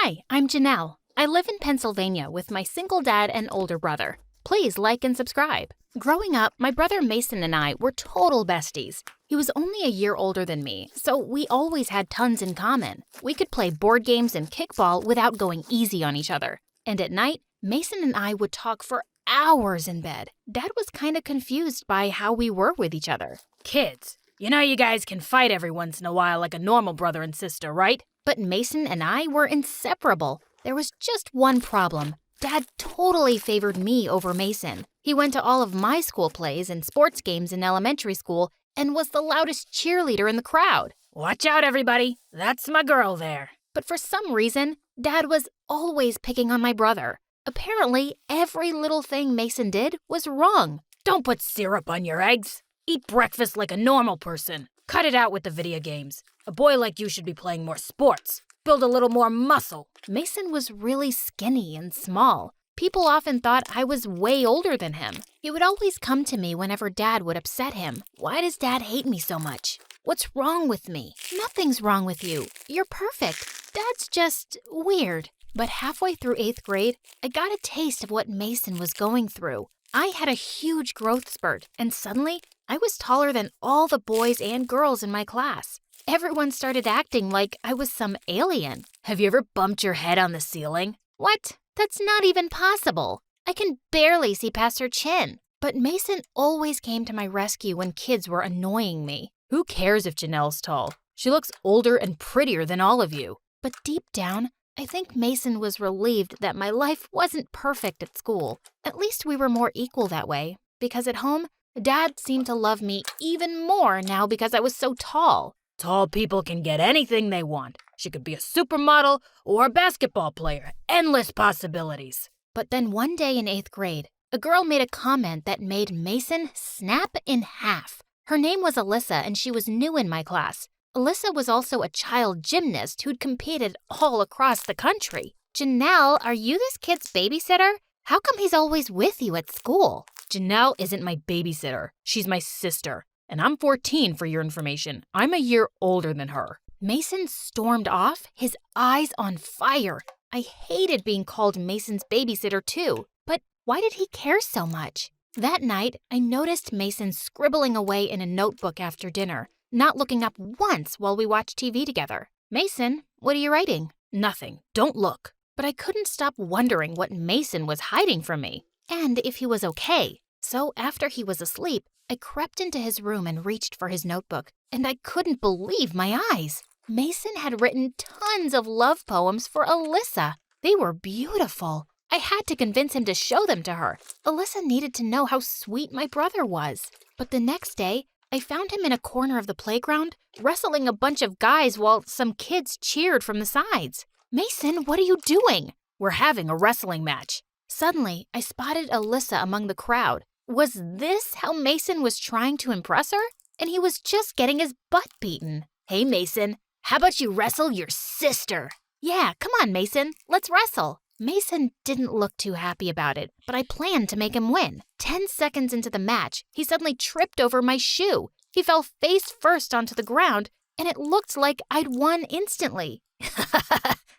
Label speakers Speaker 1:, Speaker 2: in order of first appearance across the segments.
Speaker 1: Hi, I'm Janelle. I live in Pennsylvania with my single dad and older brother. Please like and subscribe. Growing up, my brother Mason and I were total besties. He was only a year older than me, so we always had tons in common. We could play board games and kickball without going easy on each other. And at night, Mason and I would talk for hours in bed. Dad was kind of confused by how we were with each other.
Speaker 2: Kids, you guys can fight every once in a while like a normal brother and sister, right?
Speaker 1: But Mason and I were inseparable. There was just one problem. Dad totally favored me over Mason. He went to all of my school plays and sports games in elementary school and was the loudest cheerleader in the crowd.
Speaker 2: Watch out, everybody. That's my girl there.
Speaker 1: But for some reason, Dad was always picking on my brother. Apparently, every little thing Mason did was wrong.
Speaker 2: Don't put syrup on your eggs. Eat breakfast like a normal person. Cut it out with the video games. A boy like you should be playing more sports. Build a little more muscle.
Speaker 1: Mason was really skinny and small. People often thought I was way older than him. He would always come to me whenever Dad would upset him. Why does Dad hate me so much? What's wrong with me? Nothing's wrong with you. You're perfect. Dad's just weird. But halfway through 8th grade, I got a taste of what Mason was going through. I had a huge growth spurt, and suddenly, I was taller than all the boys and girls in my class. Everyone started acting like I was some alien.
Speaker 2: Have you ever bumped your head on the ceiling?
Speaker 1: What? That's not even possible. I can barely see past her chin. But Mason always came to my rescue when kids were annoying me.
Speaker 2: Who cares if Janelle's tall? She looks older and prettier than all of you.
Speaker 1: But deep down, I think Mason was relieved that my life wasn't perfect at school. At least we were more equal that way, because at home, Dad seemed to love me even more now because I was so tall.
Speaker 2: Tall people can get anything they want. She could be a supermodel or a basketball player. Endless possibilities.
Speaker 1: But then one day in 8th grade, a girl made a comment that made Mason snap in half. Her name was Alyssa, and she was new in my class. Alyssa was also a child gymnast who'd competed all across the country. Janelle, are you this kid's babysitter? How come he's always with you at school?
Speaker 2: Janelle isn't my babysitter. She's my sister. And I'm 14 for your information. I'm a year older than her.
Speaker 1: Mason stormed off, his eyes on fire. I hated being called Mason's babysitter too. But why did he care so much? That night, I noticed Mason scribbling away in a notebook after dinner, not looking up once while we watched TV together. Mason, what are you writing?
Speaker 2: Nothing. Don't look.
Speaker 1: But I couldn't stop wondering what Mason was hiding from me, and if he was okay. So after he was asleep, I crept into his room and reached for his notebook, and I couldn't believe my eyes. Mason had written tons of love poems for Alyssa. They were beautiful. I had to convince him to show them to her. Alyssa needed to know how sweet my brother was. But the next day, I found him in a corner of the playground, wrestling a bunch of guys while some kids cheered from the sides. Mason, what are you doing?
Speaker 2: We're having a wrestling match.
Speaker 1: Suddenly, I spotted Alyssa among the crowd. Was this how Mason was trying to impress her? And he was just getting his butt beaten.
Speaker 2: Hey, Mason, how about you wrestle your sister?
Speaker 1: Yeah, come on, Mason. Let's wrestle. Mason didn't look too happy about it, but I planned to make him win. 10 seconds into the match, he suddenly tripped over my shoe. He fell face first onto the ground, and it looked like I'd won instantly.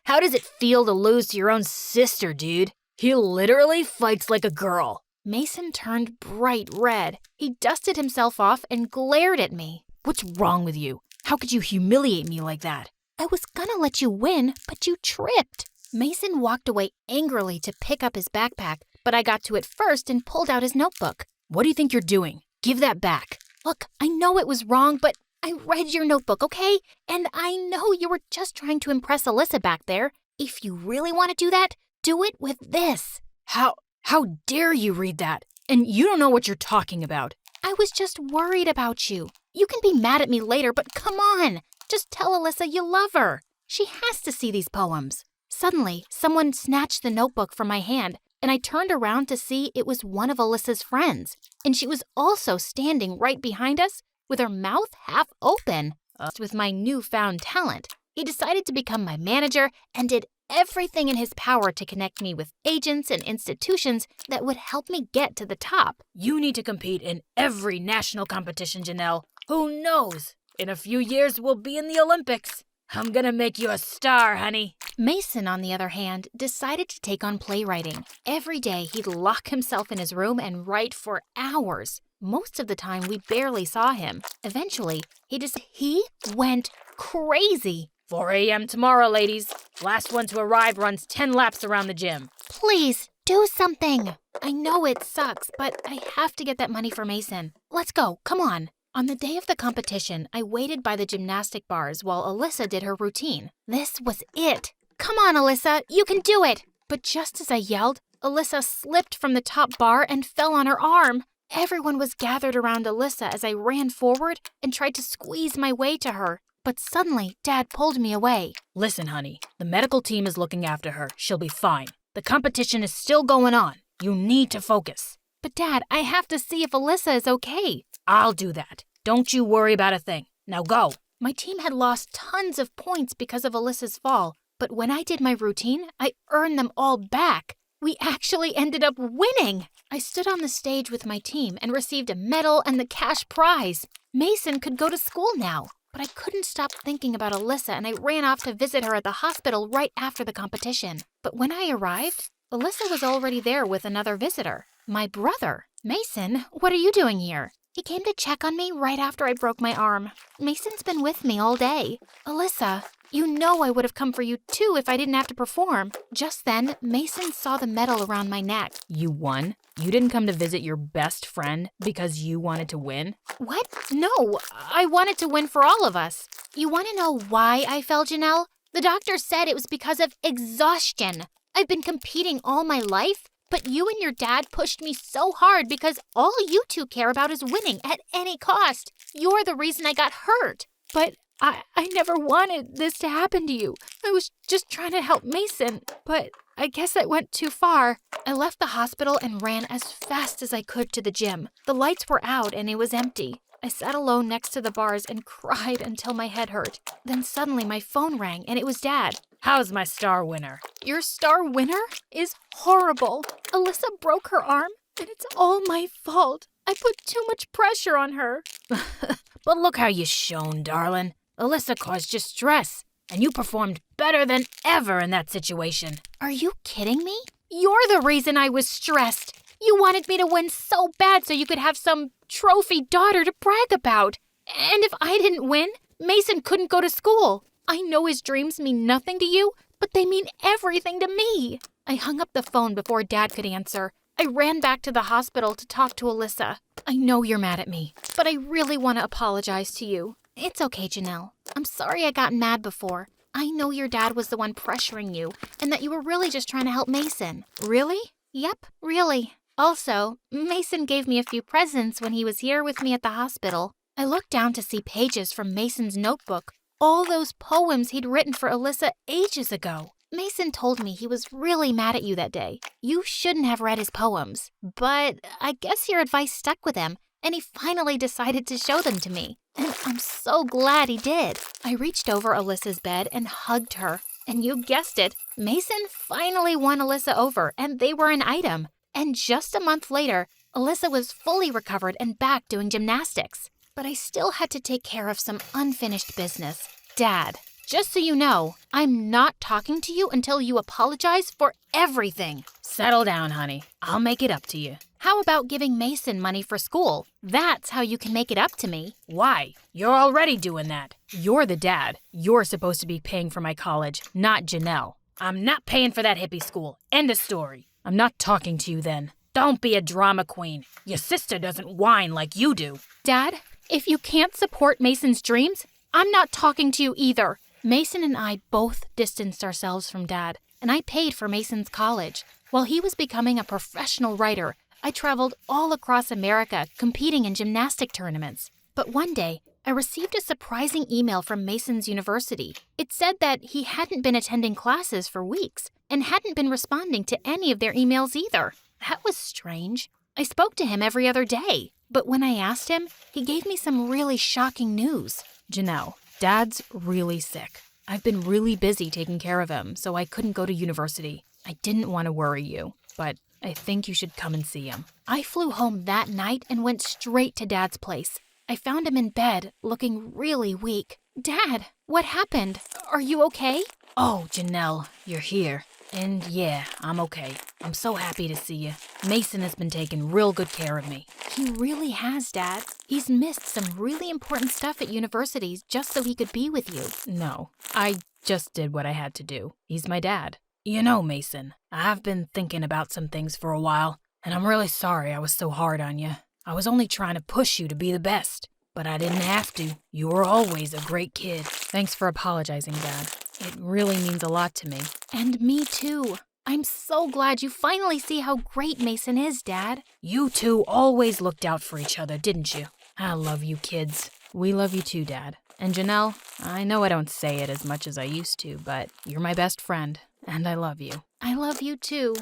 Speaker 2: How does it feel to lose to your own sister, dude? He literally fights like a girl.
Speaker 1: Mason turned bright red. He dusted himself off and glared at me.
Speaker 2: What's wrong with you? How could you humiliate me like that?
Speaker 1: I was gonna let you win, but you tripped. Mason walked away angrily to pick up his backpack, but I got to it first and pulled out his notebook.
Speaker 2: What do you think you're doing? Give that back.
Speaker 1: Look, I know it was wrong, but I read your notebook, okay? And I know you were just trying to impress Alyssa back there. If you really want to do that, do it with this.
Speaker 2: How dare you read that? And you don't know what you're talking about.
Speaker 1: I was just worried about you. You can be mad at me later, but come on. Just tell Alyssa you love her. She has to see these poems. Suddenly, someone snatched the notebook from my hand, and I turned around to see it was one of Alyssa's friends. And she was also standing right behind us with her mouth half open. With my newfound talent, he decided to become my manager and did everything in his power to connect me with agents and institutions that would help me get to the top.
Speaker 2: You need to compete in every national competition, Janelle. Who knows? In a few years, we'll be in the Olympics. I'm gonna make you a star, honey.
Speaker 1: Mason, on the other hand, decided to take on playwriting. Every day, he'd lock himself in his room and write for hours. Most of the time, we barely saw him. Eventually, he went crazy.
Speaker 2: 4 a.m. tomorrow, ladies. Last one to arrive runs 10 laps around the gym.
Speaker 1: Please, do something. I know it sucks, but I have to get that money for Mason. Let's go, come on. On the day of the competition, I waited by the gymnastic bars while Alyssa did her routine. This was it. Come on, Alyssa, you can do it. But just as I yelled, Alyssa slipped from the top bar and fell on her arm. Everyone was gathered around Alyssa as I ran forward and tried to squeeze my way to her. But suddenly, Dad pulled me away.
Speaker 2: Listen, honey, the medical team is looking after her. She'll be fine. The competition is still going on. You need to focus.
Speaker 1: But Dad, I have to see if Alyssa is okay.
Speaker 2: I'll do that. Don't you worry about a thing. Now go.
Speaker 1: My team had lost tons of points because of Alyssa's fall, but when I did my routine, I earned them all back. We actually ended up winning. I stood on the stage with my team and received a medal and the cash prize. Mason could go to school now. But I couldn't stop thinking about Alyssa, and I ran off to visit her at the hospital right after the competition. But when I arrived, Alyssa was already there with another visitor, my brother. Mason, what are you doing here? He came to check on me right after I broke my arm. Mason's been with me all day. Alyssa, you know I would have come for you too if I didn't have to perform. Just then, Mason saw the medal around my neck.
Speaker 2: You won? You didn't come to visit your best friend because you wanted to win?
Speaker 1: What? No, I wanted to win for all of us. You want to know why I fell, Janelle? The doctor said it was because of exhaustion. I've been competing all my life, but you and your dad pushed me so hard because all you two care about is winning at any cost. You're the reason I got hurt. But I never wanted this to happen to you. I was just trying to help Mason, but I guess I went too far. I left the hospital and ran as fast as I could to the gym. The lights were out and it was empty. I sat alone next to the bars and cried until my head hurt. Then suddenly my phone rang and it was Dad.
Speaker 2: How's my star winner?
Speaker 1: Your star winner is horrible. Alyssa broke her arm and it's all my fault. I put too much pressure on her.
Speaker 2: But look how you shone, darling. Alyssa caused you stress, and you performed better than ever in that situation.
Speaker 1: Are you kidding me? You're the reason I was stressed. You wanted me to win so bad so you could have some trophy daughter to brag about. And if I didn't win, Mason couldn't go to school. I know his dreams mean nothing to you, but they mean everything to me. I hung up the phone before Dad could answer. I ran back to the hospital to talk to Alyssa. I know you're mad at me, but I really want to apologize to you. It's okay, Janelle. I'm sorry I got mad before. I know your dad was the one pressuring you and that you were really just trying to help Mason.
Speaker 2: Really?
Speaker 1: Yep, really. Also, Mason gave me a few presents when he was here with me at the hospital. I looked down to see pages from Mason's notebook, all those poems he'd written for Alyssa ages ago. Mason told me he was really mad at you that day. You shouldn't have read his poems, but I guess your advice stuck with him, and he finally decided to show them to me. And I'm so glad he did. I reached over Alyssa's bed and hugged her. And you guessed it, Mason finally won Alyssa over, and they were an item. And just a month later, Alyssa was fully recovered and back doing gymnastics. But I still had to take care of some unfinished business. Dad, just so you know, I'm not talking to you until you apologize for everything.
Speaker 2: Settle down, honey. I'll make it up to you.
Speaker 1: How about giving Mason money for school? That's how you can make it up to me.
Speaker 2: Why? You're already doing that. You're the dad. You're supposed to be paying for my college, not Janelle. I'm not paying for that hippie school. End of story. I'm not talking to you then. Don't be a drama queen. Your sister doesn't whine like you do.
Speaker 1: Dad, if you can't support Mason's dreams, I'm not talking to you either. Mason and I both distanced ourselves from Dad, and I paid for Mason's college. While he was becoming a professional writer, I traveled all across America competing in gymnastic tournaments. But one day, I received a surprising email from Mason's university. It said that he hadn't been attending classes for weeks and hadn't been responding to any of their emails either. That was strange. I spoke to him every other day, but when I asked him, he gave me some really shocking news.
Speaker 2: Janelle, Dad's really sick. I've been really busy taking care of him, so I couldn't go to university. I didn't want to worry you, but I think you should come and see him.
Speaker 1: I flew home that night and went straight to Dad's place. I found him in bed, looking really weak. Dad, what happened? Are you okay?
Speaker 2: Oh, Janelle, you're here. And yeah, I'm okay. I'm so happy to see you. Mason has been taking real good care of me.
Speaker 1: He really has, Dad. He's missed some really important stuff at universities just so he could be with you.
Speaker 2: No, I just did what I had to do. He's my dad. You know, Mason, I've been thinking about some things for a while, and I'm really sorry I was so hard on you. I was only trying to push you to be the best, but I didn't have to. You were always a great kid. Thanks for apologizing, Dad. It really means a lot to me.
Speaker 1: And me too. I'm so glad you finally see how great Mason is, Dad.
Speaker 2: You two always looked out for each other, didn't you? I love you kids. We love you too, Dad. And Janelle, I know I don't say it as much as I used to, but you're my best friend, and I love you.
Speaker 1: I love you too.